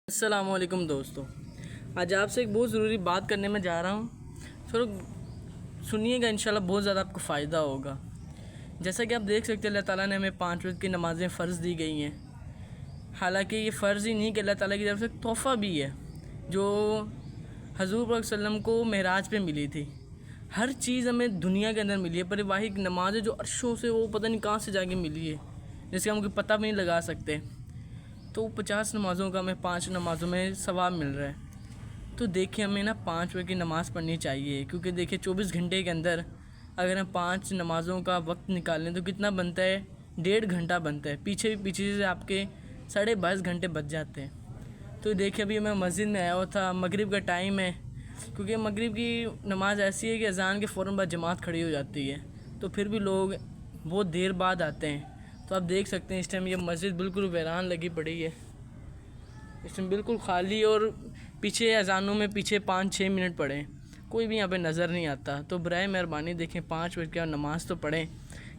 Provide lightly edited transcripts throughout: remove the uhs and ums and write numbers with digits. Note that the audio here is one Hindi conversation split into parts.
अस्सलामुअलैकुम दोस्तों, आज आपसे एक बहुत ज़रूरी बात करने में जा रहा हूँ। थोड़ा सुनिएगा, इंशाल्लाह बहुत ज़्यादा आपको फ़ायदा होगा। जैसा कि आप देख सकते हैं, अल्लाह ताला ने हमें 5 वक्त की नमाज़ें फ़र्ज़ दी गई हैं। हालांकि ये फ़र्ज़ ही नहीं कि अल्लाह ताला की तरफ से तोहफ़ा भी है जो हज़ूर पाक सल्लम को मेराज पे मिली थी। हर चीज़ हमें दुनिया के अंदर मिली है, पर वही नमाज़ है जो अर्शों से वो पता नहीं कहाँ से जाके मिली है, जिसका हम पता भी नहीं लगा सकते। तो 50 नमाज़ों का हमें 5 नमाज़ों में सवाब मिल रहा है। तो देखिए, हमें ना 5 वक्त की नमाज़ पढ़नी चाहिए, क्योंकि देखिए 24 घंटे के अंदर अगर हम 5 नमाज़ों का वक्त निकालें तो कितना बनता है, 1.5 घंटा बनता है। पीछे से आपके 22.5 घंटे बच जाते हैं। तो देखिए, अभी मैं मस्जिद में आया हुआ था, मगरिब का टाइम है, क्योंकि मगरिब की नमाज़ ऐसी है कि अज़ान के फ़ौरन बाद जमात खड़ी हो जाती है, तो फिर भी लोग बहुत देर बाद आते हैं। तो आप देख सकते हैं इस टाइम ये मस्जिद बिल्कुल वीरान लगी पड़ी है, इस टाइम बिल्कुल खाली, और पीछे अज़ानों में पीछे 5-6 मिनट पड़े, कोई भी यहाँ पे नज़र नहीं आता। तो बराए मेहरबानी देखें, 5 वक्त की नमाज़ तो पढ़ें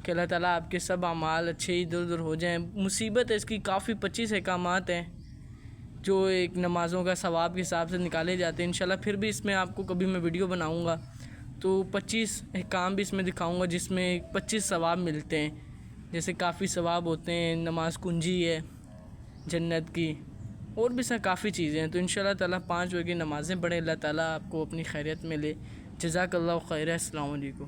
कि अल्लाह ताला आपके सब अमाल अच्छे इधर उधर हो जाएं। मुसीबत है इसकी, काफ़ी 25 अहकामात हैं जो एक नमाज़ों का सवाब के हिसाब से निकाले जाते हैं। इंशाल्लाह फिर भी इसमें आपको कभी मैं वीडियो बनाऊँगा तो 25 अहकाम भी इसमें दिखाऊँगा, जिसमें 25 सवाब मिलते हैं। जैसे काफ़ी सवाब होते हैं, नमाज कुंजी है जन्नत की, और भी सब काफ़ी चीज़ें हैं। तो इंशाल्लाह ताला 5 वक्त की नमाज़ें पढ़ें, अल्लाह ताला आपको अपनी खैरियत में ले। जज़ाकल्लाहु खैर। अस्सलाम वालेकुम।